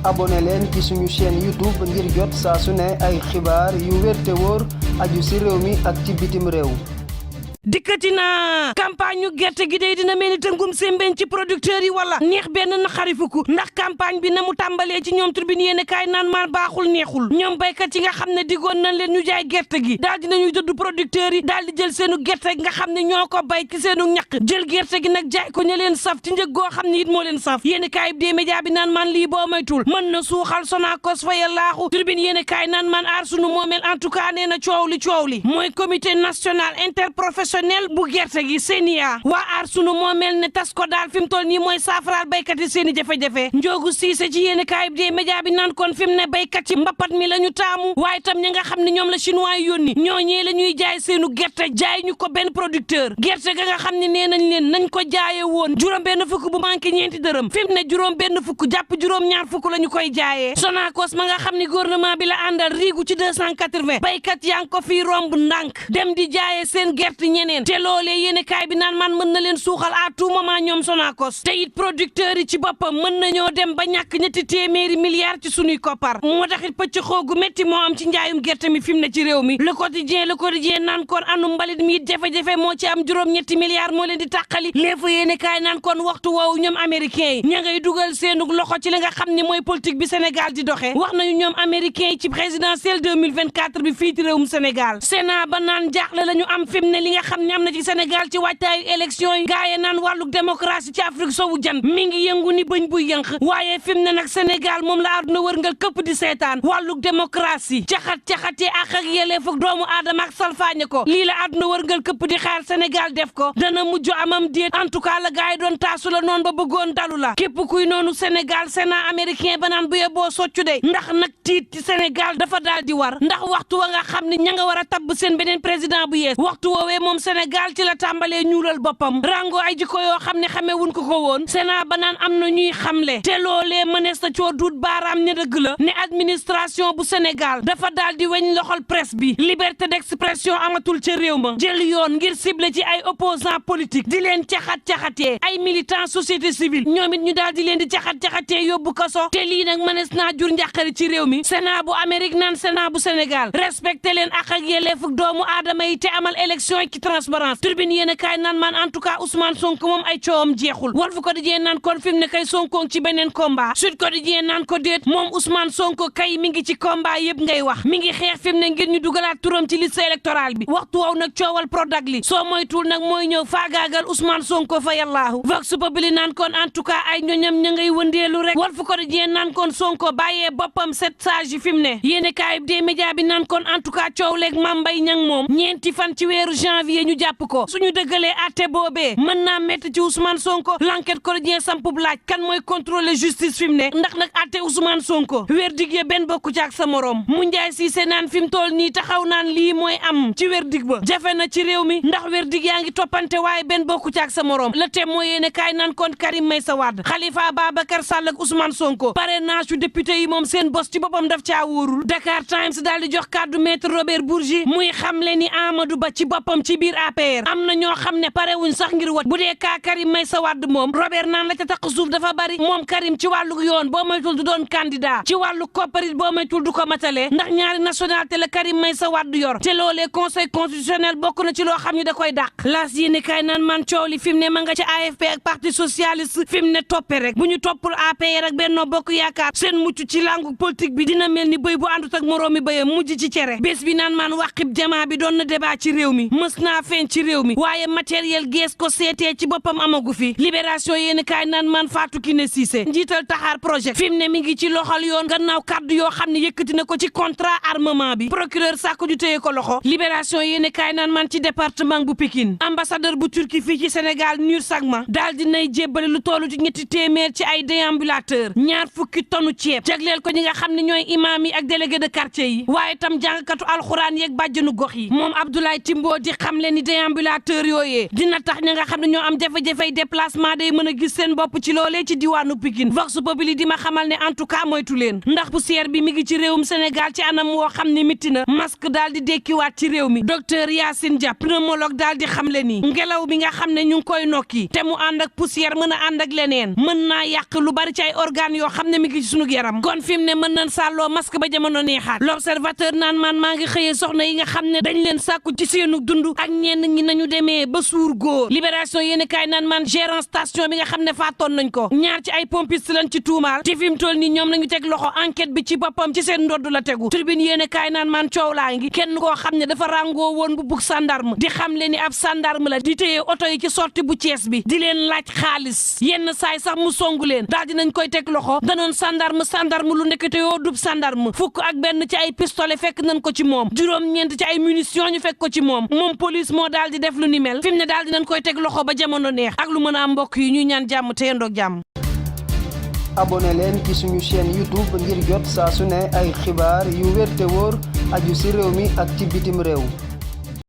abonné leen ci suñu chaîne YouTube ngir jot saa su ne ay xibaar yu wér te wóor aju ci réew mi ak ci bitim réew. dikkati na campagne ñu gerte gi day dina mel ni tëngum sembeñ ci producteurs yi wala neex benn naqari fukk ndax campagne bi na mu tàmbalee ci ñoom Tribune yéene kaay naan maan baaxul neexul ñoom béykat yi nga xam ne diggoon nañ leen ñu jaay gerte gi daal dinañuy dëdd producteurs yi daal di jël seenu gerte gi nga xam ne ñoo ko bay ci seenu ñaq jël gerte gi nag jaay ko ña leen saf ci njëg goo xam ne it moo leen saf yéene kaay bi dee média bi naan maan lii boo maytul mën na suuxal Sonacos fa yallaaxu Tribune yéene kaay naan maan aar sunu moomeel en tout cas nee na coow li mooy comité national interprofessionnel bu gerte gi CNIA waa aar sunu moo mel ne tas ko daal fi mu toll nii mooy saafaraal béykat yi seen i jafe-jafe njoogu siise ci yéeni kaay bi dee média bi naan kon fi mu ne béykat yi mbapat mi la ñu taamu waaye tam ñi nga xam ne ñoom la chinois yi yónni ñooñee la ñuy jaay seenu gerte jaay ñu ko benn producteur gerte ga nga xam ne nee nañ leen nañ ko jaaye woon juróom benn fukk bu manqué ñeenti dërëm fi mu ne juróom benn fukk jàpp juróom ñaar fukk la ñu koy jaayee Sonacos ma nga xam ne gouvernement bi la àndal riigu ci 280 béykat yaa ngi ko fii romb ndànk dem di jaayee seen gerte ñeneen te loolee yéene kaay bi naan man mën na leen suuxal à tout moment ñoom Sonacos te it producteurs yi ci boppam mën nañoo dem ba ñàkk ñetti téeméeri milliards ci sunuy koppar moo tax it pëcc xoogu métti moo am ci njaayum gerte mi fi mu ne ci réew mi le quotidien naan kon anu mbalit mi it jafe-jafe moo ci am juróom ñetti milliards moo leen di tàqali léefa yéene kaay naan kon waxtu woowu ñoom américains yi ña ngay dugal seenu loxo ci li nga xam ne mooy politique bi Sénégal di doxee wax nañu ñoom américains yi ci présidentielle 2024 bi fii ci réewum Sénégal Sénat ba naan jaaxle la ñu am fi mu ne li nga xam ne am na ci Sénégal ci waajtaayu élection yi gaaye naan wàlluk démocratie ci Afrique sowu jan mi ngi yëngu ni bëñ buy yënq waaye fi mu ne nag Sénégal moom la àdduna wërngal këpp di seetaan wàlluk démocratie caxat-caxatee ak yelleef ak doomu aadama ak salfaañe ko lii la àdduna wërngal këpp di xaar Sénégal def ko dana mujj amam déet en tout cas la gaay doon taasu la noonu ba bëggoon dalu la képp kuy noonu Sénégal Sénat américain ba naan bu yeboo soccu de ndax nag tiit ci Sénégal dafa daal di war ndax waxtu wa nga xam ne ña nga war a tabb seen beneen président bu yees waxtu woowee moom Sénégal ci la tàmbalee ñuulal boppam rango ay jikko yoo xam ne xamee wuñ ko woon Sénat ba naan am na ñuy xamle te loolee mënees na coo duut baaraam ne dëgg la ne administration bu Sénégal dafa daal di weñ loxol presse bi liberté d'expression amatul ca réew ma jël yoon ngir ciblé ci ay opposants politiques di leen caxat-caxatee ay militants société civile ñoom it ñu daal di leen di caxat-caxatee yóbbu kaso te lii nag mënees naa jur njàqare ci réew mi Sénat bu Amérique naan Sénat bu Sénégal respecté leen ak yelleefu doomu aadama yi te amal élection yi ci transparence Tribune yéen a kaay naan man en tout cas Ousmane Sonko moom ay coowam jeexul Walf Quotidien naan kon fi mu ne kay Sonko ci beneen combat Sud Quotidien naan ko déet moom Ousmane Sonko kay mi ngi ci combat yëpp ngay wax mi ngi xeex fi mu ne ngir ñu dugalaat turam ci liste électorale bi waxtu woow nag coowal Prodac li soo moytuwul nag mooy ñëw faagaagal Ousmane Sonko fa yallaahu Vox Populi naan kon en tout cas ay ñoñam ña ngay wëndeelu rek Walf Quotidien naan kon Sonko bàyyee boppam sept sages yi fi mu ne yéen a kaay des médias bi naan kon en tout cas coow leeg Mame Mbaye Niang moom ñeenti fan ci weeru janvier ñu jàpp ko suñu dëggalee àtte boobee mën naa métti ci Ousmane Sonko l'enquête quotidien sampub laaj kan mooy contrôler justice fi mu ne ndax nag àtte Ousmane Sonko verdict ya benn bokku ci ak sa morom mu njaay Cissé naan fi mu toll nii taxaw naan lii mooy am ci verdict ba jafe na ci réew mi ndax verdict yaa ngi toppante waaye benn bokku ci ak sa morom le thème mooy yéene kaay naan kon Karim Meïssa Wade Khalifa Ababacar Sall ak Ousmane Sonko parrainage yu député yi moom seen bos ci boppam daf caa wóorul Dakar Times daal di jox kàddu maître Robert Bourgi muy xamle ni Amadou Ba ci boppam ci biir APR am na ñoo xam ne pare wuñ sax ngir wat bu dee kaa Karim Meïssa Wade moom Robert naan la ca taq suuf dafa bari moom Karim ci wàllu yoon boo moytul du doon candidat ci wàllu kopparit boo moytul du ko matale ndax ñaari nationalité la Karim Meïssa Wade yor te loolee conseil constitutionnel bokk na ci loo xam ne da koy dàq laas yéene kaay naan man coow li fi mu ne ma nga ci AFP ak parti socialiste fi mu ne toppe rek bu ñu toppul APR ak Benno Bokk Yaakaar seen mucc ci langu politique bi dina mel ni bëy bu àndut ak moroomi bëyam mujj ci cere bés bi naan maan wàqib jamaa bi doon na débat ci réew mi mës naa feeñ ci réew mi waaye matériel gees ko seetee ci boppam amagu fi libération yéeni kaay naan man Fatou Kiné Cissé njiital taxaar projet fi mu ne mi ngi ci loxol yoon gannaaw kaddu yoo xam ne yëkkati na ko ci contrat armement bi procureur sàkku ju téye ko loxo libération yéeni kaay naan man ci département bu Pikine ambassadeur bu Turquie fii ci Sénégal Nur Sagma daal di nay jébbale lu tollu ci ñetti téeméer ci ay déambulateur ñaar fukki tonu ceeb jagleel ko ñi nga xam ne ñooy imaam yi ak délégué de quartier yi waaye tam jàngkatu alxuraan yeeg bàjjenu gox yi moom Abdoulaye Timbo di xam leen ni déambulateur yooyee dina tax ña nga xam ne ñoo am jafe-jafey déplacement day mën a gis seen bopp ci loolee ci diwaanu Pikine Vox Populi di ma xamal ne en tout cas moytu leen ndax poussière bi mi ngi ci réewum Sénégal ci anam woo xam ne mitti na masque daal di dekkiwaat ci réew mi docteur Yacine Dia pneumologue daal di xam le ni ngelaw bi nga xam ne ñu ngi koy nokki te mu ànd ak poussière mën a ànd ak leneen mën naa yàq lu bari ci ay organes yoo xam ne mi ngi ci sunu yaram kon fi mu ne mën nañ sàlloo masque ba jamono neexaat l'observateur naan maa ngi xëyee soxna yi nga xam ne dañ leen sàkku ci seenu dund ak ñenn ñi nañu demee ba suur góor libération yéen kaay naan man gérant station bi nga xam ne faatoon nañ ko ñaar ci ay pompiste lañ ci tuumaal te fi mu toll nii ñoom lañu teg loxo enquête bi ci boppam ci seen ndodd la tegu tribune yéen kaay naan man coow laa ngi kenn koo xam ne dafa ràngoo woon bu bug sandarme di xam le ni ab sandarme la di téye oto yi ci sortie bu Thiès bi di leen laaj xaalis yenn saay sax mu songu leen daal dinañ koy teg loxo danoon sandarme lu ndekete yoo dub sandarme fukk ak benn ci ay pistolet fekk nañ ko ci moom juróom-ñeent ci ay munitions ñu fekk ko ci moom police moo daal di def lu ni mel fi mu ne daal dinañ koy teg loxo ba jamono neex ak lu mën a am mbokk yi ñuy ñaan jàmm te yendoog jàmm. abonné leen ci suñu chaîne YouTube ngir jot saa su ne ay xibaar yu wér te wóor aju ci réew mi ak ci bitim réew.